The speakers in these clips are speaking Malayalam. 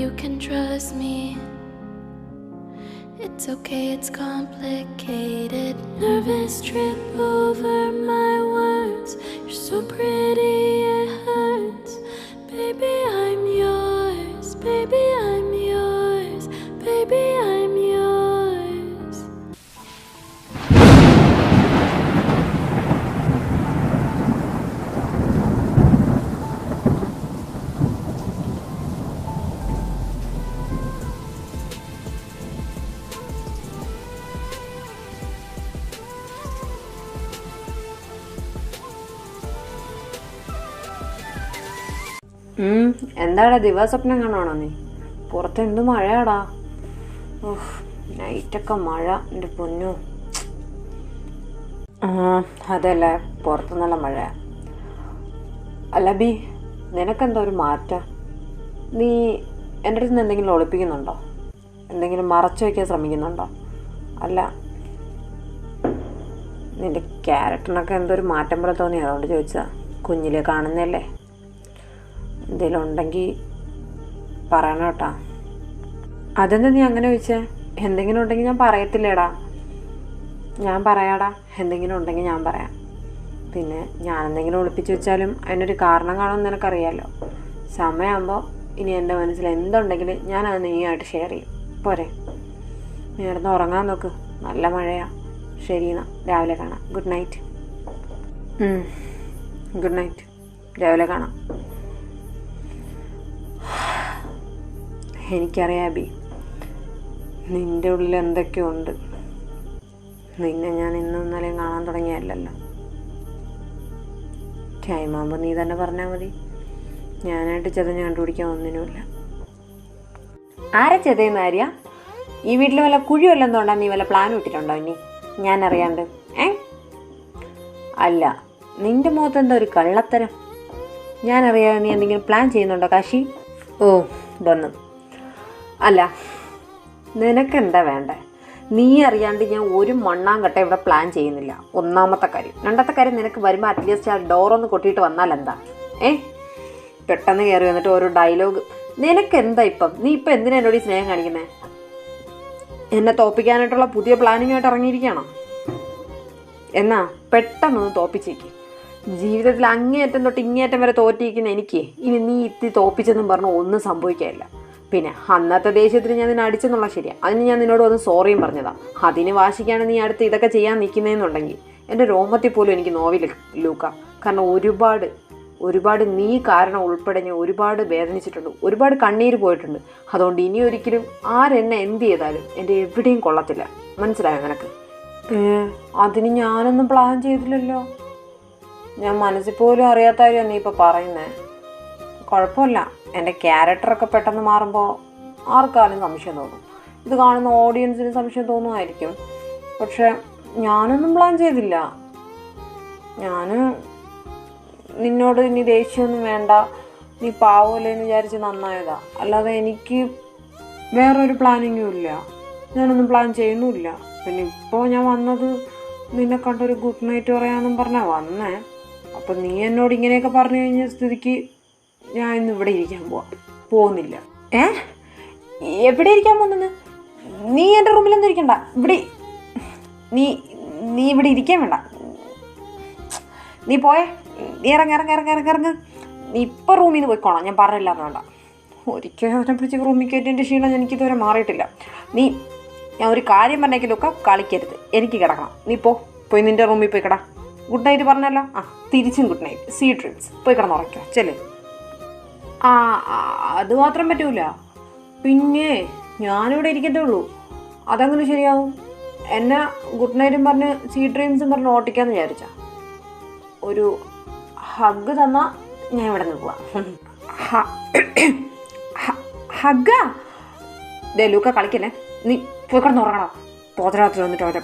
you can trust me. It's okay, it's complicated. Nervous trip over my words. You're so pretty, it hurts. Baby, I'm yours. Baby, I'm yours. Baby, I'm yours. എന്താടാ ദിവസസ്വപ്നം കാണുവാണോ നീ? പുറത്ത് എന്ത് മഴയാടാ. നൈറ്റൊക്കെ മഴ, എൻ്റെ പൊന്നു. അതല്ലേ, പുറത്ത് നല്ല മഴയാ. അല്ല ബി, നിനക്കെന്താ ഒരു മാറ്റം? നീ എൻ്റെ അടുത്ത് നിന്ന് എന്തെങ്കിലും ഒളിപ്പിക്കുന്നുണ്ടോ? എന്തെങ്കിലും മറച്ചു വയ്ക്കാൻ ശ്രമിക്കുന്നുണ്ടോ? അല്ല, നിൻ്റെ ക്യാരക്ടറിനൊക്കെ എന്തോ ഒരു മാറ്റം പോലെ തോന്നി, അതുകൊണ്ട് ചോദിച്ചതാ. കുഞ്ഞിലെ കാണുന്നതല്ലേ, എന്തെങ്കിലും ഉണ്ടെങ്കിൽ പറയണം കേട്ടാ. അതെന്താ നീ അങ്ങനെ ചോദിച്ചേ? എന്തെങ്കിലും ഉണ്ടെങ്കിൽ ഞാൻ പറയത്തില്ലേടാ. ഞാൻ പറയാടാ, എന്തെങ്കിലും ഉണ്ടെങ്കിൽ ഞാൻ പറയാം. പിന്നെ ഞാൻ എന്തെങ്കിലും ഒളിപ്പിച്ച് വെച്ചാലും അതിനൊരു കാരണം കാണുമെന്ന് നിനക്കറിയാമല്ലോ. സമയമാകുമ്പോൾ ഇനി എൻ്റെ മനസ്സിൽ എന്തുണ്ടെങ്കിലും ഞാനത് നീയായിട്ട് ഷെയർ ചെയ്യും. പോരെ? നീ കിടന്ന് ഉറങ്ങാൻ നോക്ക്, നല്ല മഴയാ. ശരി എന്നാ, രാവിലെ കാണാം. Good night. ഗുഡ് നൈറ്റ്, രാവിലെ കാണാം. എനിക്കറിയാം ബി, നിൻ്റെ ഉള്ളിൽ എന്തൊക്കെയോ ഉണ്ട്. നിന്നെ ഞാൻ ഇന്നും ഇന്നലെയും കാണാൻ തുടങ്ങിയല്ലോ. ടൈമാകുമ്പോൾ നീ തന്നെ പറഞ്ഞാൽ മതി. ഞാനായിട്ട് ചെതഞ്ഞ് കണ്ടുപിടിക്കാൻ ഒന്നിനുമില്ല. ആരെ ചെതയെന്ന് ആര്യ? ഈ വീട്ടിൽ വല്ല കുഴി വല്ലതും തോണ്ടാ നീ വല്ല പ്ലാൻ ഇട്ടിട്ടുണ്ടോ ഇനി ഞാൻ അറിയാണ്ട്? അല്ല, നിൻ്റെ മുഖത്ത് എന്താ ഒരു കള്ളത്തരം? ഞാനറിയാതെ നീ എന്തെങ്കിലും പ്ലാൻ ചെയ്യുന്നുണ്ടോ കാശി? ഓ വന്നു. അല്ല, നിനക്കെന്താ വേണ്ടേ? നീ അറിയാണ്ട് ഞാൻ ഒരു മണ്ണാങ്കട്ട ഇവിടെ പ്ലാൻ ചെയ്യുന്നില്ല, ഒന്നാമത്തെ കാര്യം. രണ്ടാമത്തെ കാര്യം, നിനക്ക് വരുമ്പോൾ അറ്റ്ലീസ്റ്റ് ആ ഡോറൊന്ന് കൊട്ടിയിട്ട് വന്നാൽ എന്താ? പെട്ടെന്ന് കയറി വന്നിട്ട് ഓരോ ഡയലോഗ്. നിനക്കെന്താ ഇപ്പം? നീ ഇപ്പം എന്തിനാ എന്നോട് ഈ സ്നേഹം കാണിക്കുന്നത്? എന്നെ തോപ്പിക്കാനായിട്ടുള്ള പുതിയ പ്ലാനിങ്ങായിട്ട് ഇറങ്ങിയിരിക്കുകയാണോ? എന്നാ പെട്ടെന്നൊന്ന് തോപ്പിച്ചേക്ക്. ജീവിതത്തിൽ അങ്ങേയറ്റം തൊട്ട് ഇങ്ങേയറ്റം വരെ തോറ്റിരിക്കുന്ന എനിക്ക് ഇനി നീ ഇത്തി തോപ്പിച്ചെന്നും പറഞ്ഞ് ഒന്നും സംഭവിക്കാനില്ല. പിന്നെ അന്നത്തെ ദേഷ്യത്തിന് ഞാൻ നിന്നെ അടിച്ചെന്നുള്ള ശരിയാണ്. അതിന് ഞാൻ നിന്നോട് വന്ന് സോറിയും പറഞ്ഞതാണ്. അതിന് വാശിക്കാണ് നീ അടുത്ത് ഇതൊക്കെ ചെയ്യാൻ നിൽക്കുന്നതെന്നുണ്ടെങ്കിൽ എൻ്റെ രോമത്തിൽ പോലും എനിക്ക് നോവില്ല ലൂക്ക. കാരണം ഒരുപാട് നീ കാരണം ഉൾപ്പെടെ ഞാൻ ഒരുപാട് വേദനിച്ചിട്ടുണ്ട്, ഒരുപാട് കണ്ണീര് പോയിട്ടുണ്ട്. അതുകൊണ്ട് ഇനി ഒരിക്കലും ആരെന്നെ എന്ത് ചെയ്താലും എൻ്റെ എവിടെയും കൊള്ളത്തില്ല. മനസ്സിലായോ നിനക്ക്? അതിന് ഞാനൊന്നും പ്ലാൻ ചെയ്തില്ലല്ലോ. ഞാൻ മനസ്സിൽ പോലും അറിയാത്ത കാര്യം നീ ഇപ്പോൾ പറയുന്നേ. കുഴപ്പമില്ല, എൻ്റെ ക്യാരക്ടറൊക്കെ പെട്ടെന്ന് മാറുമ്പോൾ ആർക്കാലും സംശയം തോന്നും. ഇത് കാണുന്ന ഓഡിയൻസിന് സംശയം തോന്നുമായിരിക്കും. പക്ഷെ ഞാനൊന്നും പ്ലാൻ ചെയ്തില്ല. ഞാൻ നിന്നോട് ഇനി ദേഷ്യമൊന്നും വേണ്ട, നീ പാവല്ലേന്ന് വിചാരിച്ച് നന്നായതാ. അല്ലാതെ എനിക്ക് വേറൊരു പ്ലാനിങ്ങും ഇല്ല. ഞാനൊന്നും പ്ലാൻ ചെയ്യുന്നുമില്ല. പിന്നെ ഇപ്പോൾ ഞാൻ വന്നത് നിന്നെ കണ്ടൊരു ഗുഡ് നൈറ്റ് പറയാമെന്നും പറഞ്ഞാൽ വന്നേ. അപ്പം നീ എന്നോട് ഇങ്ങനെയൊക്കെ പറഞ്ഞു കഴിഞ്ഞ സ്ഥിതിക്ക് ഞാൻ ഇന്ന് ഇവിടെ ഇരിക്കാൻ പോകുന്നില്ല. എവിടെ ഇരിക്കാൻ പോകുന്നത്? നീ എൻ്റെ റൂമിലൊന്നും ഇരിക്കണ്ട. നീ ഇവിടെ ഇരിക്കാൻ വേണ്ട. നീ പോയേ, നീ ഇറങ്ങ്. നീ ഇപ്പം റൂമിൽ നിന്ന് പോയിക്കോണം, ഞാൻ പറഞ്ഞില്ല എന്ന് വേണ്ട. ഒരിക്കലും അവനെ പിടിച്ച് റൂമിൽ കയറ്റിൻ്റെ ക്ഷീണം എനിക്കിതുവരെ മാറിയിട്ടില്ല. ഞാൻ ഒരു കാര്യം പറഞ്ഞേക്കിലൊക്കെ കളിക്കരുത്, എനിക്ക് കിടക്കണം. നീ പോയി നിൻ്റെ റൂമിൽ പോയി കിടാ. ഗുഡ് നൈറ്റ് പറഞ്ഞല്ലോ. തിരിച്ചും ഗുഡ് നൈറ്റ്. See dreams. പോയി കിടന്ന് ഉറയ്ക്കോ ചെല്ലേ. അത് മാത്രം പറ്റൂല. പിന്നെ ഞാനിവിടെ ഇരിക്കത്തേ ഉള്ളൂ. അതങ്ങനെ ശരിയാവും? എന്നെ ഗുഡ് നൈറ്റും പറഞ്ഞ് സീ ഡ്രീംസും പറഞ്ഞ് ഓട്ടിക്കാന്ന് വിചാരിച്ചാ? ഒരു ഹഗ് തന്നാ ഞാൻ ഇവിടെ നിന്ന് പോവാം. ഹഗ്ഗാ? ദേ ലൂക്ക കളിക്കല്ലേ, നീ പോയി കിടന്ന് ഉറങ്ങണം. പോതരാത്രി വന്നിട്ട് അവരെ.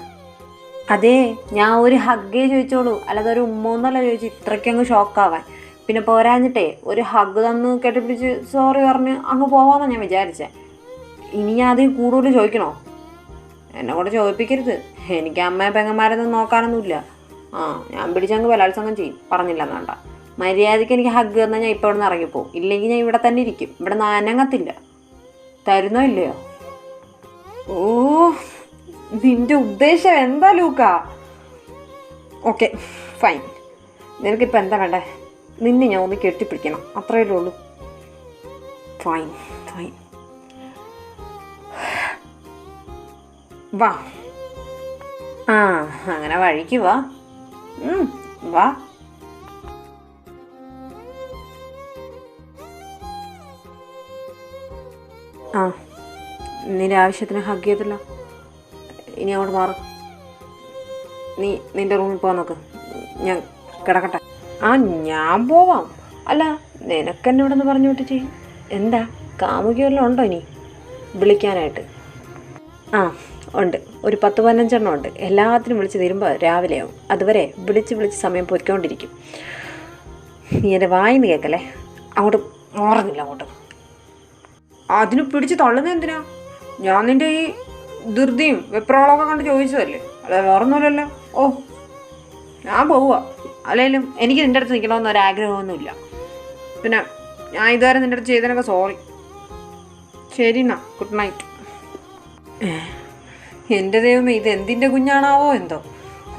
അതേ, ഞാൻ ഒരു ഹഗ്ഗേ ചോദിച്ചോളൂ, അല്ലാതെ ഒരു ഉമ്മൊന്നല്ല ചോദിച്ചു ഇത്രയ്ക്കങ്ങ് ഷോക്കാവാൻ. പിന്നെ പോരാഞ്ഞിട്ടേ ഒരു ഹഗ് തന്ന് കെട്ടിപ്പിടിച്ച് സോറി പറഞ്ഞ് അങ്ങ് പോവാമെന്നാണ് ഞാൻ വിചാരിച്ചേ. ഇനി ഞാൻ അതിൽ കൂടുതൽ ചോദിക്കണോ? എന്നെ കൂടെ ചോദിപ്പിക്കരുത്. എനിക്ക് അമ്മയെ പെങ്ങന്മാരൊന്നും നോക്കാനൊന്നുമില്ല. ഞാൻ പിടിച്ചങ്ങ് ബലാത്സംഗം ചെയ്യും, പറഞ്ഞില്ല എന്നാണ്ട. മര്യാദയ്ക്ക് എനിക്ക് ഹഗ് തന്നാൽ ഞാൻ ഇപ്പോൾ ഇവിടെ നിന്ന് ഇറങ്ങിപ്പോവും. ഇല്ലെങ്കിൽ ഞാൻ ഇവിടെ തന്നെ ഇരിക്കും, ഇവിടെ നിന്ന് അനങ്ങത്തില്ല. തരുന്നോ ഇല്ലയോ? ഓ, നിന്റെ ഉദ്ദേശം എന്താ ലൂക്ക? Okay fine. നിനക്കിപ്പോൾ എന്താ വേണ്ടേ? നിന്നെ ഞാൻ ഒന്ന് കെട്ടിപ്പിടിക്കണം, അത്രയല്ലേ ഉള്ളൂ. ഫൈൻ ഫൈൻ, വാ. ആ, അങ്ങനെ വഴിക്ക് വാ. വാ. ആ, നിന്റെ ആവശ്യത്തിന് ഹഗ് ചെയ്തല്ലോ, ഇനി അങ്ങോട്ട് മാറും. നീ നിന്റെ റൂമിൽ പോകാൻ നോക്ക്, ഞാൻ കിടക്കട്ടെ. ആ, ഞാൻ പോവാം. അല്ല, നിനക്കെന്നെ ഇവിടെ നിന്ന് പറഞ്ഞു വിട്ടിട്ട് എന്താ? കാമുകിയെല്ലാം ഉണ്ടോ ഇനി വിളിക്കാനായിട്ട്? ആ ഉണ്ട്, ഒരു 10-15 ഉണ്ട്. എല്ലാത്തിനും വിളിച്ച് തരുമ്പോൾ രാവിലെയാവും. അതുവരെ വിളിച്ച് സമയം പൊയ്ക്കൊണ്ടിരിക്കും. നീ എൻ്റെ വായിന്ന് കേൾക്കല്ലേ, അങ്ങോട്ട് മാറുന്നില്ല. അങ്ങോട്ട് അതിന് പിടിച്ച് തള്ളുന്നത് എന്തിനാ? ഞാൻ നിൻ്റെ ഈ ധൃതിയും വെപ്രാളമൊക്കെ കണ്ട് ചോദിച്ചതല്ലേ, അതെ വേറൊന്നുമില്ലല്ലോ. ഓ, ഞാൻ പോവുക. അല്ലെങ്കിലും എനിക്ക് നിൻ്റെ അടുത്ത് നിൽക്കണമെന്ന് ഒരാഗ്രഹമൊന്നുമില്ല. പിന്നെ ഞാൻ ഇതുവരെ നിൻ്റെ അടുത്ത് ചെയ്തതിനൊക്കെ സോറി. ശരി എന്നാ, ഗുഡ് നൈറ്റ്. എൻ്റെ ദൈവമേ, ഇത് എന്തിൻ്റെ കുഞ്ഞാണാവോ എന്തോ,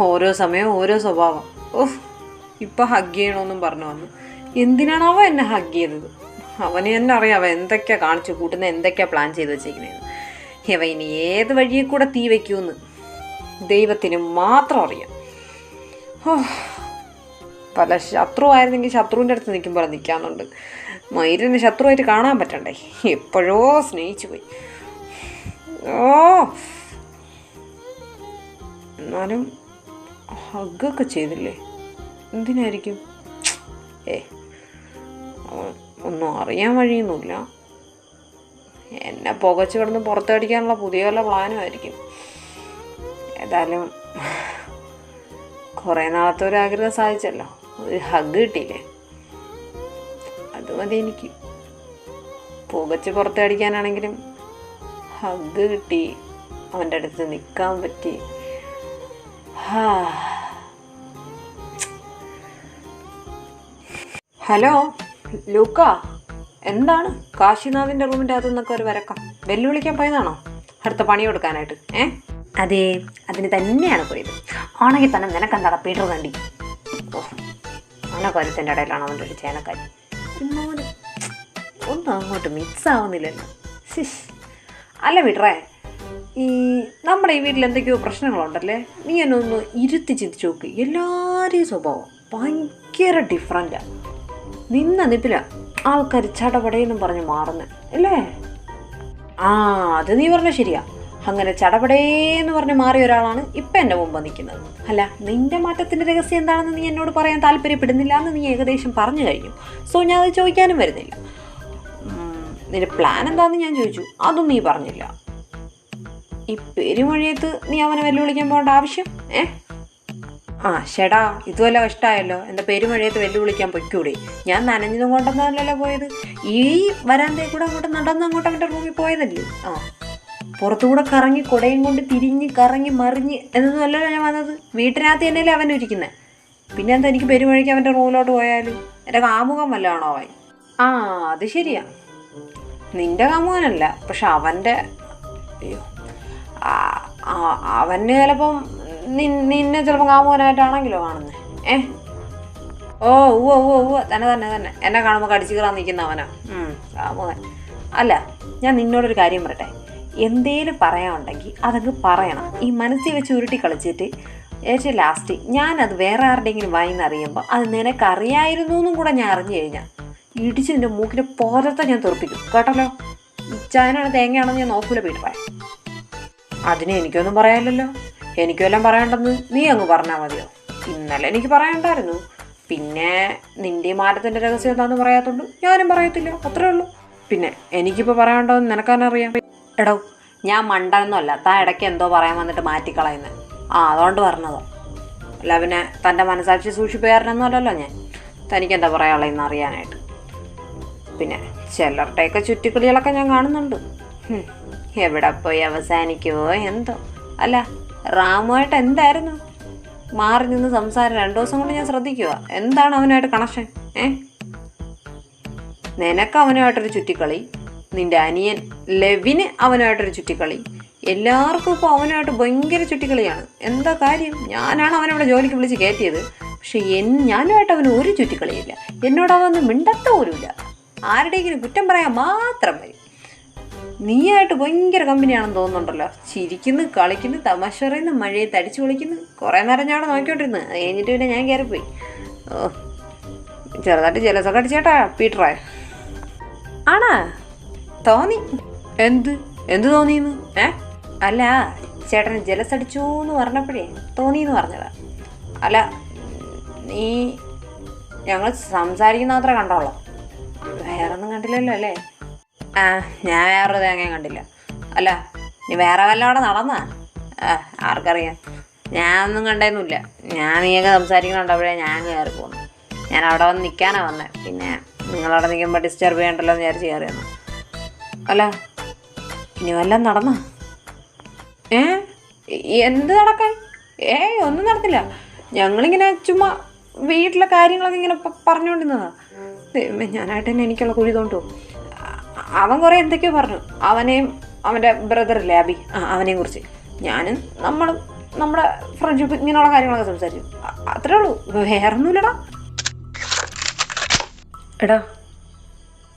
ഓരോ സമയവും ഓരോ സ്വഭാവം. ഓഹ്, ഇപ്പം ഹഗ് ചെയ്യണമെന്നും പറഞ്ഞു വന്നു. എന്തിനാണാവോ എന്നെ ഹഗ് ചെയ്തത്? അവന് തന്നെ അറിയാം അവൻ എന്തൊക്കെയാണ് കാണിച്ചു കൂട്ടുന്നത്, എന്തൊക്കെയാണ് പ്ലാൻ ചെയ്ത് വെച്ചേക്കണേന്ന്. ഇവ ഇനി ഏത് വഴിയെ കൂടെ തീ വയ്ക്കുമെന്ന് ദൈവത്തിന് മാത്രം അറിയാം. ഓ, പല ശത്രുവായിരുന്നെങ്കിൽ ശത്രുവിൻ്റെ അടുത്ത് നിൽക്കുമ്പോൾ നിൽക്കാമെന്നുണ്ട്. മയിലിന് ശത്രുവായിട്ട് കാണാൻ പറ്റണ്ടേ? എപ്പോഴോ സ്നേഹിച്ചു പോയി. ഓ, എന്നാലും ഹഗ്ഗൊക്കെ ചെയ്തില്ലേ, എന്തിനായിരിക്കും? ഒന്നും അറിയാൻ വഴിയൊന്നുമില്ല. എന്നെ പുകച്ച് കിടന്ന് പുറത്തടിക്കാനുള്ള പുതിയ വല്ല പ്ലാനുമായിരിക്കും. ഏതായാലും കുറേ നാളത്തെ ഒരു ആഗ്രഹം സാധിച്ചല്ലോ, ഒരു ഹഗ് കിട്ടിയില്ലേ, അത് മതി എനിക്ക്. പുകച്ച് പുറത്തടിക്കാനാണെങ്കിലും ഹഗ് കിട്ടി, അവൻ്റെ അടുത്ത് നിൽക്കാൻ പറ്റി. ഹലോ ലൂക്ക, എന്താണ് കാശിനാഥിൻ്റെ റൂമിൻ്റെ അകത്തു നിന്നൊക്കെ ഒരു വരക്കം? വെല്ലുവിളിക്കാൻ പോയതാണോ അടുത്ത പണി കൊടുക്കാനായിട്ട്? അതെ, അതിന് തന്നെയാണ് പോയത്. ആണെങ്കിൽ തന്നെ നിനക്കെന്താടാ പീറ്റർ കണ്ടി? ഓ, ആനക്കാര്യത്തിൻ്റെ ഇടയിലാണ് അവൻ്റെ ഒരു ചേനക്കാരി. എന്നാലും ഒന്നും അങ്ങോട്ട് മിക്സ് ആവുന്നില്ലല്ലോ. അല്ല പീറ്ററേ, ഈ നമ്മുടെ ഈ വീട്ടിൽ എന്തൊക്കെയോ പ്രശ്നങ്ങളുണ്ടല്ലേ? നീ എന്നെ ഒന്ന് ഇരുത്തി ചിന്തിച്ച് നോക്ക്. എല്ലാവരെയും സ്വഭാവം ഭയങ്കര ഡിഫറൻറ്റാണ്. നിന്നിപ്പില്ല ആൾക്കാർ ചടപടയെന്നും പറഞ്ഞ് മാറുന്നത് അല്ലേ? ആ, അത് നീ പറഞ്ഞ ശരിയാ. അങ്ങനെ ചടപടേന്ന് പറഞ്ഞ് മാറിയ ഒരാളാണ് ഇപ്പം എൻ്റെ മുമ്പ് നിൽക്കുന്നത്. അല്ല, നിൻ്റെ മാറ്റത്തിൻ്റെ രഹസ്യം എന്താണെന്ന് നീ എന്നോട് പറയാൻ താല്പര്യപ്പെടുന്നില്ല എന്ന് നീ ഏകദേശം പറഞ്ഞു കഴിഞ്ഞു. സോ ഞാൻ അത് ചോദിക്കാനും വരുന്നില്ല. നിന്റെ പ്ലാൻ എന്താണെന്ന് ഞാൻ ചോദിച്ചു, അതും നീ പറഞ്ഞില്ല. ഈ പെരുമഴയത്ത് നീ അവനെ വെല്ലുവിളിക്കാൻ പോകേണ്ട ആവശ്യം? ആ ചേട്ടാ, ഇതുവല്ല കഷ്ടമായല്ലോ. എൻ്റെ പെരുമഴയത്ത് വെല്ലുവിളിക്കാൻ പൊയ്ക്കൂടെ? ഞാൻ നനഞ്ഞതും കൊണ്ടൊന്നല്ലല്ലോ പോയത്. ഈ വരാന്തയിൽ കൂടെ അങ്ങോട്ട് നടന്നങ്ങോട്ട് അവൻ്റെ റൂമിൽ പോയതല്ലേ. ആ, പുറത്തുകൂടെ കറങ്ങി കുടയും കൊണ്ട് തിരിഞ്ഞ് കറങ്ങി മറിഞ്ഞ് എന്നൊന്നും അല്ലല്ലോ ഞാൻ വന്നത്. വീട്ടിനകത്ത് തന്നെയല്ലേ അവൻ ഇരിക്കുന്നത്. പിന്നെ എന്താ എനിക്ക് പെരുമഴയ്ക്ക് അവൻ്റെ റൂമിലോട്ട് പോയാലും? എൻ്റെ കാമുകം വല്ലതാണോ അവൻ? ആ, അത് ശരിയാ, നിൻ്റെ കാമുകനല്ല. പക്ഷെ അവൻ്റെ, അയ്യോ, അവന് ചിലപ്പം നിന്നെ ചിലപ്പോൾ കാമുകനായിട്ടാണെങ്കിലോ കാണുന്നത്. ഓ ഉവ്വ ഉവ്വ ഉവ്വ തന്നെ തന്നെ തന്നെ എന്നെ കാണുമ്പോൾ കടിച്ചു കയറാൻ നിൽക്കുന്ന അവനാ കാമുകൻ. അല്ല, ഞാൻ നിന്നോടൊരു കാര്യം പറയട്ടെ. എന്തേലും പറയാനുണ്ടെങ്കിൽ അതങ്ങ് പറയണം. ഈ മനസ്സിൽ വെച്ച് ഉരുട്ടി കളിച്ചിട്ട് ഏറ്റവും ലാസ്റ്റ് ഞാനത് വേറെ ആരുടെയെങ്കിലും വായിന്നറിയുമ്പോൾ അത് നിനക്കറിയായിരുന്നു എന്നും കൂടെ ഞാൻ അറിഞ്ഞു കഴിഞ്ഞാൽ ഇടിച്ച് നിൻ്റെ മൂക്കിൻ്റെ പോരത്തെ ഞാൻ തെറിപ്പിക്കും, കേട്ടല്ലോ. ചായനാണ് തേങ്ങയാണെന്ന് ഞാൻ നോക്കൂല പീറ്ററേ. അതിന് എനിക്കൊന്നും പറയാനില്ലല്ലോ. എനിക്കെല്ലാം പറയണ്ടെന്ന് നീ അങ്ങ് പറഞ്ഞാൽ മതിയോ? ഇന്നലെ എനിക്ക് പറയണ്ടായിരുന്നു. പിന്നെ നിൻ്റെ മാറ്റത്തിൻ്റെ രഹസ്യം എന്താണെന്ന് പറയാത്തതുകൊണ്ട് ഞാനും പറയത്തില്ല, അത്രേ ഉള്ളൂ. പിന്നെ എനിക്കിപ്പോൾ പറയാനുണ്ടോയെന്ന് നിനക്കാനറിയാം. എടോ, ഞാൻ മണ്ടനൊന്നുമല്ല. താൻ ഇടയ്ക്ക് എന്തോ പറയാൻ വന്നിട്ട് മാറ്റിക്കളയുന്നത്. അതുകൊണ്ട് പറഞ്ഞതോ. അല്ല പിന്നെ തൻ്റെ മനസാക്ഷി സൂക്ഷിപ്പുകാരനൊന്നും അല്ലല്ലോ ഞാൻ. തനിക്കെന്താ പറയാനുള്ളതെന്ന് അറിയാനായിട്ട്. പിന്നെ ചിലരുടെയൊക്കെ ചുറ്റിക്കളികളൊക്കെ ഞാൻ കാണുന്നുണ്ട്. എവിടെ പോയി അവസാനിക്കുമോ എന്തോ. അല്ല, റാമുമായിട്ട് എന്തായിരുന്നു മാറി നിന്ന് സംസാരം? 2 ദിവസം കൊണ്ട് ഞാൻ ശ്രദ്ധിക്കുക. എന്താണ് അവനുമായിട്ട് കണക്ഷൻ? നിനക്ക് അവനുമായിട്ടൊരു ചുറ്റിക്കളി, നിൻ്റെ അനിയൻ ലെവിന് അവനുമായിട്ടൊരു ചുറ്റിക്കളി. എല്ലാവർക്കും ഇപ്പോൾ അവനുമായിട്ട് ഭയങ്കര ചുറ്റിക്കളിയാണ്. എന്താ കാര്യം? ഞാനാണ് അവനവിടെ ജോലിക്ക് വിളിച്ച് കയറ്റിയത്. പക്ഷെ ഞാനുമായിട്ട് അവന് ഒരു ചുറ്റിക്കളിയില്ല. എന്നോട് അവന്ന് മിണ്ടത്ത പോലുമില്ല. ആരുടെയെങ്കിലും കുറ്റം പറയാൻ മാത്രം വരും. നീയായിട്ട് ഭയങ്കര കമ്പനിയാണെന്ന് തോന്നുന്നുണ്ടല്ലോ. ചിരിക്കുന്നു, കളിക്കുന്നു, തമാശ പറയുന്നു, മഴയത്ത് അടിച്ചു പൊളിക്കുന്നു. കുറേ നേരം ഞാൻ അവിടെ നോക്കിക്കൊണ്ടിരുന്നു. അത് കഴിഞ്ഞിട്ട് പിന്നെ ഞാൻ കയറിപ്പോയി. ഓ, ചെറുതായിട്ട് ജലസൊക്കെ അടിച്ചേട്ടാ പീറ്ററേ. ആണാ? തോന്നി. എന്ത് തോന്നിയെന്ന്? അല്ല, ചേട്ടന് ജലസടിച്ചു എന്ന് പറഞ്ഞപ്പോഴേ തോന്നിയെന്ന് പറഞ്ഞതാ. അല്ല, നീ ഞങ്ങൾ സംസാരിക്കുന്ന മാത്രമേ കണ്ടോളൂ, വേറൊന്നും കണ്ടില്ലല്ലോ അല്ലേ? ഞാൻ വേറൊരു തേങ്ങയും കണ്ടില്ല. അല്ല, നീ വേറെ വല്ലവിടെ നടന്നാ? ആർക്കറിയാം, ഞാനൊന്നും കണ്ടേന്നുമില്ല. ഞാൻ നീയൊക്കെ സംസാരിക്കുന്നുണ്ടപ്പോഴേ ഞാൻ കയറി പോന്നു. ഞാൻ അവിടെ വന്ന് നിൽക്കാനാണ് വന്നത്. പിന്നെ നിങ്ങളവിടെ നിൽക്കുമ്പോൾ ഡിസ്റ്റർബ് ചെയ്യണ്ടല്ലോ എന്ന് വിചാരിച്ച് കയറി വന്നു. അല്ല, ഇനി വല്ലതും നടന്നാ? എന്ത് നടക്കാൻ? ഒന്നും നടത്തില്ല. ഞങ്ങളിങ്ങനെ ചുമ്മാ വീട്ടിലെ കാര്യങ്ങളൊക്കെ ഇങ്ങനെ പറഞ്ഞുകൊണ്ടിരുന്നതാ. ഞാനായിട്ട് തന്നെ എനിക്കുള്ള കുഴി തോണ്ടു. അവൻ കുറേ എന്തൊക്കെയോ പറഞ്ഞു. അവനെയും അവൻ്റെ ബ്രദറില്ലേ അബി, അവനെയും കുറിച്ച്. ഞാനും നമ്മുടെ ഫ്രണ്ട്ഷിപ്പ് ഇങ്ങനെയുള്ള കാര്യങ്ങളൊക്കെ സംസാരിച്ചു. അത്രേ ഉള്ളൂ, വേറൊന്നുമില്ലടാ. എടാ,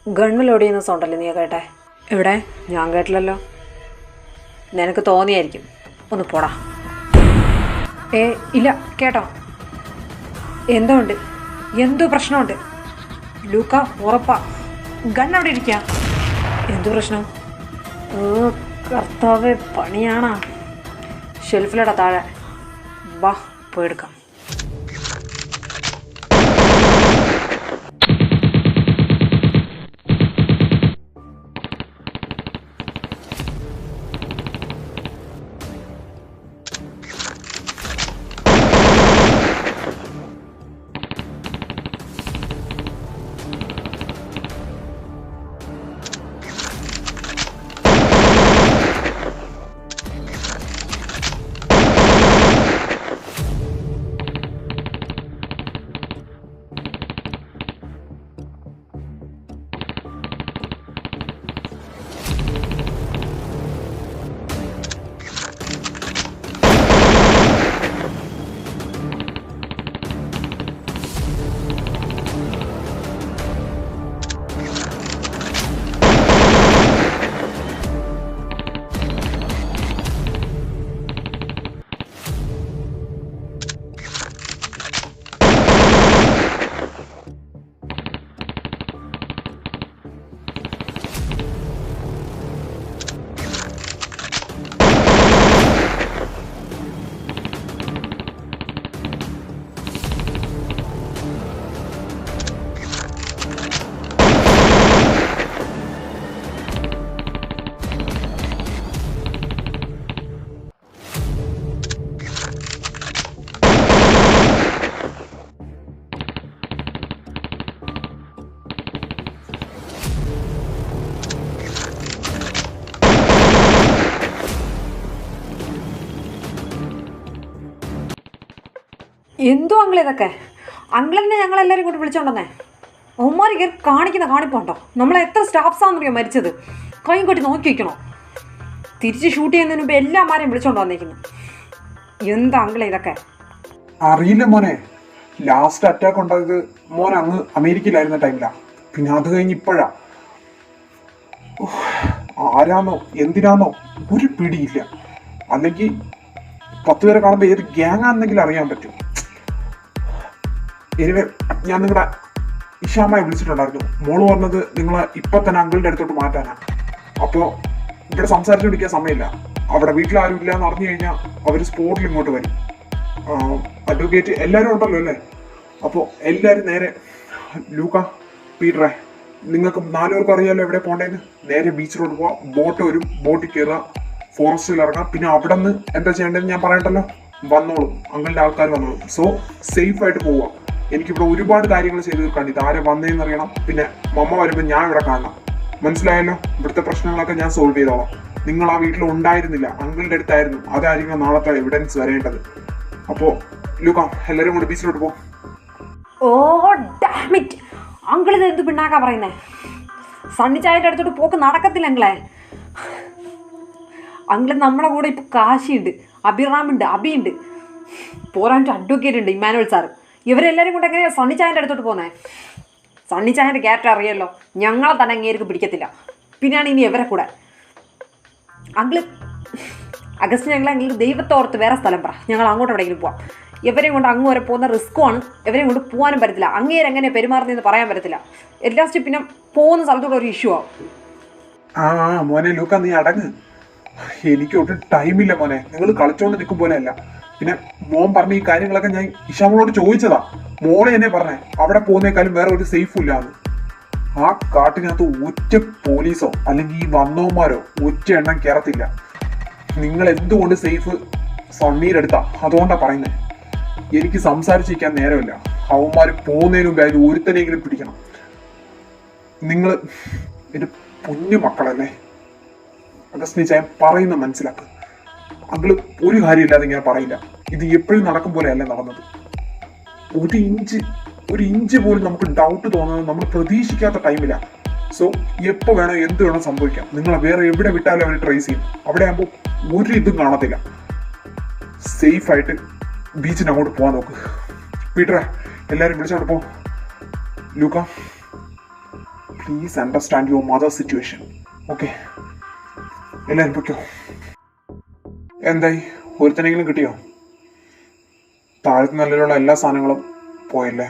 ഗണ്ണ് ലോഡ് ചെയ്യുന്ന സൗണ്ടല്ലേ നീ കേട്ടെ? എവിടെ? ഞാൻ കേട്ടില്ലല്ലോ. നിനക്ക് തോന്നിയായിരിക്കും. ഒന്ന് പോടാ. ഇല്ല കേട്ടോ. എന്തോ പ്രശ്നമുണ്ട് ലൂക്ക, ഉറപ്പാ. ഗണ്ണവിടെ ഇരിക്കുക. എന്തു പ്രശ്നം? കർത്താവേ, പണിയാണാ. ഷെൽഫിലടാ താഴെ. വാ, പോയെടുക്കാം. എന്തോ അങ്കിൾ ഇതൊക്കെ? അങ്കിളിനെ ഞങ്ങളെല്ലാവരും കൂടി വിളിച്ചോണ്ടെന്നേ. അവന്മാർ കയറി കാണിക്കുന്ന കാണിപ്പുണ്ടോ? നമ്മളെ എത്ര സ്റ്റാഫ്സാണെന്നറിയോ മരിച്ചത്? കൈയും കൊട്ടി നോക്കി വയ്ക്കണോ? തിരിച്ച് ഷൂട്ട് ചെയ്യുന്നതിന് മുമ്പ് എല്ലാമാരെയും വിളിച്ചോണ്ട് വന്നിരിക്കുന്നു. എന്താ അങ്കിളെ ഇതൊക്കെ? അറിയില്ല മോനെ. ലാസ്റ്റ് അറ്റാക്ക് ഉണ്ടായത് മോൻ അങ്ങ് അമേരിക്കയിലായിരുന്ന ടൈമിലാണ്. പിന്നെ അത് കഴിഞ്ഞ് ഇപ്പോഴാ. ആരാന്നോ എന്തിനാന്നോ ഒരു പിടിയില്ല. അല്ലെങ്കിൽ 10 പേരെ കാണുമ്പോൾ ഏത് ഗ്യാങ്ങാണെന്നെങ്കിലും അറിയാൻ പറ്റും. എനിവേ, ഞാൻ നിങ്ങളുടെ ഇഷാമ്മയെ വിളിച്ചിട്ടുണ്ടായിരുന്നു. മോള് പറഞ്ഞത് നിങ്ങളെ ഇപ്പം തന്നെ അങ്കിളിൻ്റെ അടുത്തോട്ട് മാറ്റാനാണ്. അപ്പോൾ ഇവിടെ സംസാരിച്ചുകൊണ്ടിരിക്കാൻ സമയമില്ല. അവിടെ വീട്ടിലാരും ഇല്ല എന്ന് അറിഞ്ഞു കഴിഞ്ഞാൽ അവർ സ്പോട്ടിൽ ഇങ്ങോട്ട് വരും. അഡ്വക്കേറ്റ് എല്ലാവരും ഉണ്ടല്ലോ അല്ലേ? അപ്പോൾ എല്ലാവരും നേരെ ലൂക്ക, പീറ്ററെ, നിങ്ങൾക്ക് 4 പേർക്ക് അറിയാമല്ലോ എവിടെ പോകേണ്ടതെന്ന്. നേരെ ബീച്ചിലോട്ട് പോവാം. ബോട്ട് വരും, ബോട്ടിൽ കയറുക, ഫോറസ്റ്റിൽ ഇറങ്ങാം. പിന്നെ അവിടെ നിന്ന് എന്താ ചെയ്യേണ്ടതെന്ന് ഞാൻ പറയണ്ടല്ലോ. വന്നോളും, അങ്കിളിൻ്റെ ആൾക്കാർ വന്നോളും. സോ സേഫ് ആയിട്ട് പോവാം. എനിക്കിവിടെ ഒരുപാട് കാര്യങ്ങൾ ചെയ്ത് തീർക്കാണ്ട്. ഇതാരെ വന്നതെന്ന് അറിയണം. പിന്നെ മമ്മ വരുമ്പോൾ ഞാൻ ഇവിടെ കാണണം. മനസ്സിലായല്ലോ? ഇവിടുത്തെ പ്രശ്നങ്ങളൊക്കെ ഞാൻ സോൾവ് ചെയ്തോളാം. നിങ്ങൾ ആ വീട്ടിൽ ഉണ്ടായിരുന്നില്ല, അങ്കിളിൻ്റെ അടുത്തായിരുന്നു. അതായിരിക്കും നാളത്തെ എവിഡൻസ് വരേണ്ടത്. അപ്പോൾ ലൂക്ക, എല്ലാവരും കൂടി ബീച്ചിലോട്ട് പോകും. ഓ ഡാമിറ്റ്, അങ്കിൾ ഇത് എന്ത് പിണ്ണാക്കാ പറയുന്നേ? സണ്ണിച്ചായൻ്റെ അടുത്തോട്ട് പോക്ക് നടക്കത്തില്ല അങ്ങളെ. അങ്കിള് നമ്മളെ കൂടെ ഇപ്പോൾ കാശിയുണ്ട്, അഭിറാമുണ്ട്, അബിയുണ്ട്, പോരാൻ അഡ്വക്കേറ്റ് ഉണ്ട്, ഇമ്മാനുവൽ സാറ്. ഇവരെല്ലാവരും കൂടെ എങ്ങനെയാണ് സണ്ണിച്ചായൻ്റെ അടുത്തോട്ട് പോകുന്നത്? സണ്ണിച്ചായൻ്റെ ക്യാരക്ടർ അറിയാമല്ലോ, ഞങ്ങളെ തന്നെ അങ്ങേർക്ക് പിടിക്കത്തില്ല, പിന്നെയാണ് ഇനി ഇവരെ കൂടെ. അങ്കിള് അഗസ്റ്റ് ഞങ്ങൾക്ക് ദൈവത്തോർത്ത് വേറെ സ്ഥലം പറ, ഞങ്ങൾ അങ്ങോട്ട് എവിടെയെങ്കിലും പോവാം. ഇവരെയും കൊണ്ട് അങ്ങ് വരെ പോകുന്ന റിസ്ക്കുമാണ്, ഇവരെയും കൊണ്ട് പോകാനും പറ്റത്തില്ല. അങ്ങേരെങ്ങനെ പെരുമാറുന്നതെന്ന് പറയാൻ പറ്റത്തില്ല. ലാസ്റ്റ് പിന്നെ പോകുന്ന സ്ഥലത്തോടെ ഒരു ഇഷ്യൂ ആവും. മോനെ ലൂക്ക, നീ അടങ്ങ്. എനിക്ക് ഒട്ടും ടൈമില്ല മോനെ. നിങ്ങൾ കളിച്ചോണ്ട് നിൽക്കും പോലെ അല്ല. പിന്നെ മോൻ പറഞ്ഞ ഈ കാര്യങ്ങളൊക്കെ ഞാൻ ഇഷാമോളോട് ചോദിച്ചതാ. മോളെ എന്നെ പറഞ്ഞേ അവിടെ പോകുന്നേക്കാളും വേറെ ഒരു സേഫും ഇല്ലാന്ന്. ആ കാട്ടിനകത്ത് ഒറ്റ പോലീസോ അല്ലെങ്കിൽ ഈ വന്നവന്മാരോ ഒറ്റ എണ്ണം കയറത്തില്ല. നിങ്ങൾ എന്തുകൊണ്ട് സേഫ് സണ്ണീരെടുത്താ? അതുകൊണ്ടാ പറയുന്നത്. എനിക്ക് സംസാരിച്ചിരിക്കാൻ നേരമില്ല. അവന്മാർ പോകുന്നതിന് മുമ്പ് അതിൽ ഒരുത്തനെങ്കിലും പിടിക്കണം. നിങ്ങൾ എൻ്റെ പൊന്നു മക്കളല്ലേ. അഗസ്റ്റിച്ചായ പറയുന്ന മനസ്സിലാക്കുക. അങ്കിള് ഒരു കാര്യമില്ലാതെ ഇങ്ങനെ പറയില്ല. ഇത് എപ്പോഴും നടക്കും പോലെയല്ല നടന്നത്. ഒരു ഇഞ്ച് പോലും നമുക്ക് ഡൗട്ട് തോന്നുന്നത് നമ്മൾ പ്രതീക്ഷിക്കാത്ത ടൈമിലാണ്. സോ എപ്പോൾ വേണോ എന്ത് വേണോ സംഭവിക്കാം. നിങ്ങളെ വേറെ എവിടെ വിട്ടാലും അവർ ട്രേസ് ചെയ്യും. അവിടെ ആകുമ്പോൾ ഒരു ഇതും കാണത്തില്ല. സേഫ് ആയിട്ട് ബീച്ചിന് അങ്ങോട്ട് പോകാൻ നോക്ക്. പീറ്ററെ, എല്ലാവരും വിളിച്ചോട്ട് പോ. Luca, please understand your mother situation. Okay, എല്ലാവരും പൊയ്ക്കോ. എന്തായി, ഒരുത്തനെങ്കിലും കിട്ടിയോ? താഴത്തെ നിലയിലുള്ള എല്ലാ സാധനങ്ങളും പോയല്ലേ?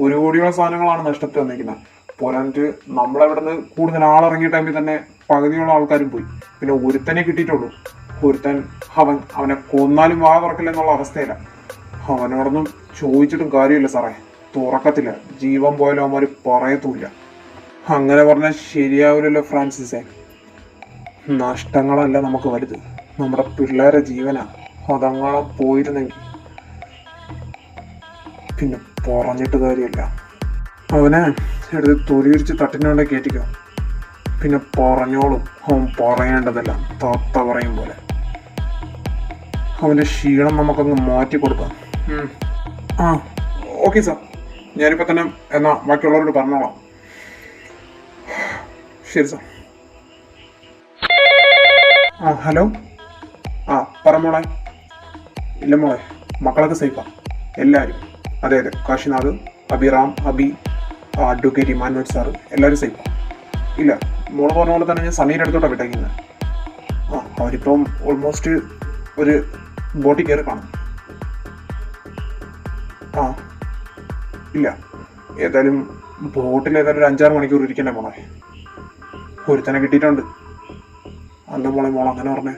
1 കോടിയോളം സാധനങ്ങളാണ് നഷ്ടത്തിൽ വന്നിരിക്കുന്നത്. പോരാഞ്ഞിട്ട് നമ്മളെവിടെ നിന്ന് കൂടുതൽ ആളിറങ്ങിയ ടൈമിൽ തന്നെ പകുതിയോളം ആൾക്കാരും പോയി. പിന്നെ ഒരുത്തനെ കിട്ടിയിട്ടുള്ളൂ. ഒരുത്തൻ അവനെ കൊന്നാലും വാ തുറക്കില്ല അവസ്ഥയില്ല. അവനോടൊന്നും ചോദിച്ചിട്ടും കാര്യമില്ല സാറേ, തുറക്കത്തില്ല. ജീവൻ പോയാലും അവന്മാർ പറയത്തുമില്ല. അങ്ങനെ പറഞ്ഞാൽ ശരിയാവില്ലല്ലോ ഫ്രാൻസിസേ. നഷ്ടങ്ങളല്ല നമുക്ക് വലുത്, നമ്മുടെ പിള്ളേരെ ജീവനാ. അതങ്ങനെ പോയിരുന്നെങ്കിൽ പിന്നെ പറഞ്ഞിട്ട് കാര്യമില്ല. അവനെ എടുത്ത് തൊലിയിടിച്ച് തട്ടിനോണ്ടെ കയറ്റിക്കോ. പിന്നെ പറഞ്ഞോളും. അവൻ പറയേണ്ടതല്ല തത്ത പറയും പോലെ. അവന്റെ ക്ഷീണം നമുക്കങ്ങ് മാറ്റി കൊടുക്കാം. ഓക്കെ സാർ, ഞാനിപ്പോ തന്നെ എന്നാ ബാക്കിയുള്ളവരോട് പറഞ്ഞോളാം. ശരി സാർ. ഹലോ. പറ മോളെ. ഇല്ല മോളെ, മക്കളൊക്കെ സേഫാ എല്ലാവരും. അതെ, Kashinath, Abhiram, Abhi, advocate Emmanuel sir എല്ലാവരും സേഫാ. ഇല്ല, മോള് പറഞ്ഞ പോലെ തന്നെ ഞാൻ സണ്ണീൻ്റെ അടുത്തോട്ടാണ് വിട്ടേക്കുന്നത്. അവരിപ്പം ഓൾമോസ്റ്റ് ഒരു ബോട്ടിൽ കയറി കാണും. ഇല്ല, ഏതായാലും ബോട്ടിൽ ഏതായാലും ഒരു 5-6 മണിക്കൂർ ഇരിക്കണ്ടേ മോളെ. ഒരുത്തനെ കിട്ടിയിട്ടുണ്ട്. അല്ല മോളെ, അങ്ങനെ പറഞ്ഞേ.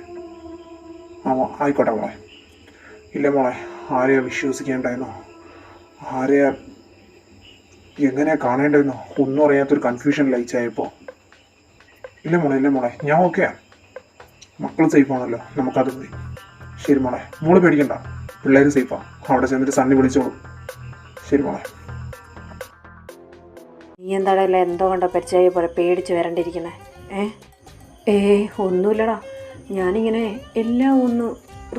ആയിക്കോട്ടെ മോളെ. ഇല്ല മോളെ, ആരെയാ വിശ്വസിക്കേണ്ടായിരുന്നോ, ആരെയാ എങ്ങനെയാ കാണേണ്ടതെന്നോ ഒന്നും അറിയാത്തൊരു കൺഫ്യൂഷൻ ലയിച്ചായപ്പോൾ. ഇല്ല മോളെ, ഞാൻ ഓക്കെയാ. മക്കൾ സേഫാണല്ലോ, നമുക്കത് പോയി. ശരി മോള് പേടിക്കണ്ട, പിള്ളേർ സേഫാ. അവിടെ ചെന്നിട്ട് സണ്ണി വിളിച്ചോളൂ. ശരി മോളെ. നീ എന്താടല്ല എന്തോ കണ്ട പരിചയ പോലെ പേടിച്ച് വരണ്ടിരിക്കണേ? ഒന്നുമില്ലടാ, ഞാനിങ്ങനെ എല്ലാം ഒന്ന്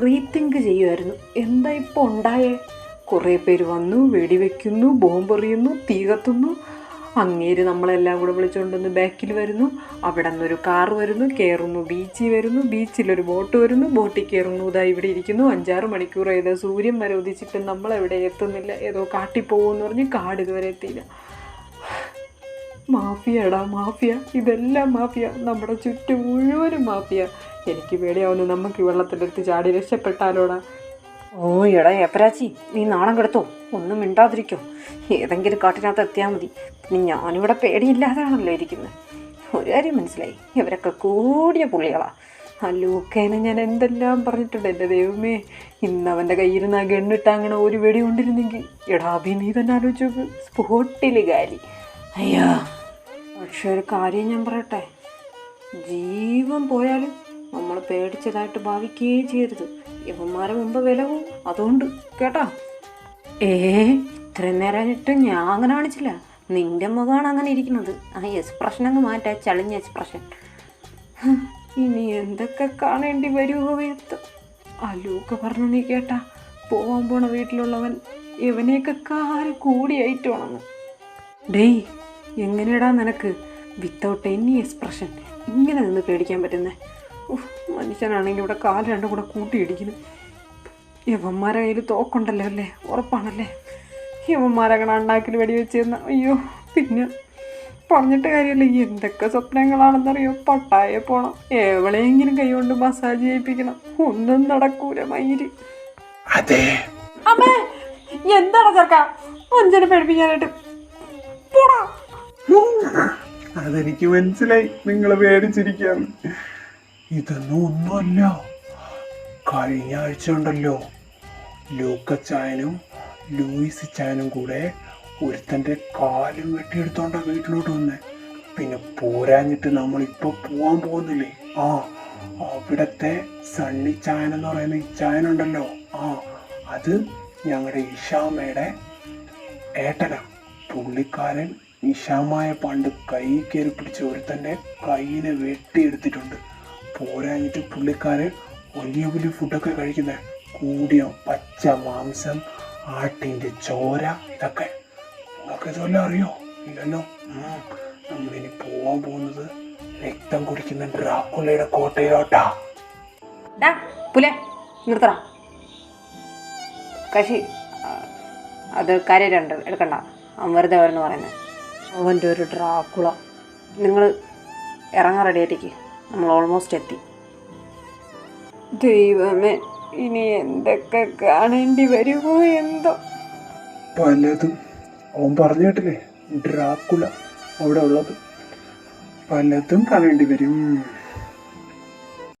റീതിങ്ക് ചെയ്യുമായിരുന്നു. എന്താ ഇപ്പോൾ ഉണ്ടായേ? കുറേ പേര് വന്നു, വെടിവെക്കുന്നു, ബോംബെറിയുന്നു, തീ കത്തുന്നു. അങ്ങേര് നമ്മളെല്ലാം കൂടെ വിളിച്ചുകൊണ്ടൊന്ന് ബാക്കിൽ വരുന്നു. അവിടെ നിന്നൊരു കാറ് വരുന്നു, കയറുന്നു, ബീച്ചിൽ വരുന്നു, ബീച്ചിലൊരു ബോട്ട് വരുന്നു, ബോട്ടിൽ കയറുന്നു. ഇതാ ഇവിടെ ഇരിക്കുന്നു. 5-6 മണിക്കൂർ ഏതോ സൂര്യൻ വരെ ഉദിച്ചിട്ട് നമ്മളെവിടെ എത്തുന്നില്ല. ഏതോ കാട്ടിപ്പോകുമെന്ന് പറഞ്ഞ് കാട് ഇതുവരെ എത്തിയില്ല. മാഫിയടാ, മാഫിയ. ഇതെല്ലാം മാഫിയ. നമ്മുടെ ചുറ്റും മുഴുവനും മാഫിയ. എനിക്ക് പേടിയാവുന്നു, നമുക്ക് വെള്ളത്തിലെടുത്ത് ചാടി രക്ഷപ്പെട്ടാലോടാ. എടാ എപ്പരാച്ചി, നീ നാണം കെടുത്തോ? ഒന്നും മിണ്ടാതിരിക്കോ. ഏതെങ്കിലും കാട്ടിനകത്ത് എത്തിയാൽ മതി. പിന്നെ ഞാനിവിടെ പേടിയില്ലാതെയാണല്ലോ ഇരിക്കുന്നത്. ഒരു കാര്യം മനസ്സിലായി, ഇവരൊക്കെ കൂടിയ പുള്ളികളാ. ആ ലൂക്കേനെ ഞാൻ എന്തെല്ലാം പറഞ്ഞിട്ടുണ്ട്. എൻ്റെ ദൈവമേ, ഇന്നവൻ്റെ കയ്യിൽ നിന്ന് ആ ഗണ്ണിട്ട് അങ്ങനെ ഒരു വെടി കൊണ്ടിരുന്നെങ്കിൽ. എടാ അഭി, നീ തന്നെ ആലോചിച്ച് നോക്ക്, സ്പോട്ടിൽ കാലി. അയ്യോ, പക്ഷെ ഒരു കാര്യം ഞാൻ പറയട്ടെ, ജീവൻ പോയാലും നമ്മൾ പേടിച്ചതായിട്ട് ഭാവിക്കുകയും ചെയ്യരുത്. ഇവന്മാരെ മുമ്പ് വില പോവും. അതുകൊണ്ട് കേട്ടോ. ഇത്രയും നേരമായിട്ട് ഞാൻ അങ്ങനെ കാണിച്ചില്ല. നിന്റെ മുഖമാണ് അങ്ങനെ ഇരിക്കുന്നത്. ആ എക്സ്പ്രഷൻ അങ്ങ് മാറ്റാ, ചളിഞ്ഞ എക്സ്പ്രഷൻ. ഇനി എന്തൊക്കെ കാണേണ്ടി വരുമോ? ആ ലൂക്ക പറഞ്ഞു, നീ കേട്ടാ? പോവാൻ പോണ വീട്ടിലുള്ളവൻ ഇവനെയൊക്കെ കാര്യം കൂടിയായിട്ടാണെന്ന്. ഡേയ്, എങ്ങനെയാടാ നിനക്ക് വിത്തൗട്ട് എനി എക്സ്പ്രഷൻ ഇങ്ങനെ നിന്ന് പേടിക്കാൻ പറ്റുന്നേ? മനുഷ്യനാണെങ്കിൽ ഇവിടെ കാല് രണ്ടും കൂടെ കൂട്ടിയിടിക്കുന്നു. യവന്മാരെ കയ്യിൽ തോക്കുണ്ടല്ലോ അല്ലേ? ഉറപ്പാണല്ലേ? യവന്മാരങ്ങനെ ഉണ്ടാക്കി വെടിവെച്ച് തന്ന അയ്യോ. പിന്നെ പറഞ്ഞിട്ട് കാര്യമില്ല, എന്തൊക്കെ സ്വപ്നങ്ങളാണെന്നറിയോ? പട്ടായെ പോണം, എവളെയെങ്കിലും കൈ കൊണ്ട് മസാജ് ചെയ്യിപ്പിക്കണം, ഒന്നും നടക്കൂല മയില്. അതെ അമ്മേ, എന്താണ് ചെറുക്ക അഞ്ചനെ പേടിപ്പിക്കാനായിട്ട്? പോടാ. അതെനിക്ക് മനസ്സിലായി, നിങ്ങൾ പേടിച്ചിരിക്കാന്ന്. ഇതൊന്നും ഒന്നുമല്ല. കഴിഞ്ഞ ആഴ്ച ഉണ്ടല്ലോ, ലൂക്കച്ചായനും ലൂയിസ് ചായനും കൂടെ ഒരുത്തൻ്റെ കാലും വെട്ടിയെടുത്തോണ്ടാ വീട്ടിലോട്ട് വന്നേ. പിന്നെ പോരാഞ്ഞിട്ട് നമ്മളിപ്പോ പോവാൻ പോകുന്നില്ലേ, അവിടത്തെ സണ്ണി ചായൻ എന്ന് പറയുന്ന ഈ ചായനുണ്ടല്ലോ, അത് ഞങ്ങളുടെ ഇഷാമ്മയുടെ ഏട്ടനാ. പുള്ളിക്കാരൻ ഇഷാമായ പണ്ട് കൈ കയറി പിടിച്ച ഒരുത്തൻ്റെ കൈയിനെ വെട്ടിയെടുത്തിട്ടുണ്ട്. പോരാഞ്ഞിട്ട് പുള്ളിക്കാരൻ വലിയ വലിയ ഫുഡൊക്കെ കഴിക്കുന്നത്, കൂടിയ പച്ച മാംസം, ആട്ടിൻ്റെ ചോര, ഇതൊക്കെ. നിങ്ങൾക്ക് ഇതെല്ലാം അറിയോ? ഇല്ലല്ലോ. നമ്മളിനി പോവാൻ പോകുന്നത് രക്തം കുടിക്കുന്ന ഡ്രാക്കുളയുടെ കോട്ടയിലോട്ടാ. പുലേ, നിർത്തണം. കശി, അത് കാര്യമുണ്ട്, എടുക്കണ്ട. അവൻ വെറുതെ അവരെന്ന് പറയുന്നത്. അവൻ്റെ ഒരു ഡ്രാക്കുള. നിങ്ങൾ ഇറങ്ങാൻ റെഡിയായിട്ടേക്ക്, നമ്മൾ ഓൾമോസ്റ്റ് എത്തി. ദൈവമേ, ഇനി എന്തൊക്കെ കാണേണ്ടി വരുമോ എന്തോ. പലതും അവൻ പറഞ്ഞു കേട്ടില്ലേ, ഡ്രാക്കുള അവിടെ ഉള്ളത്. പലതും കാണേണ്ടി വരും.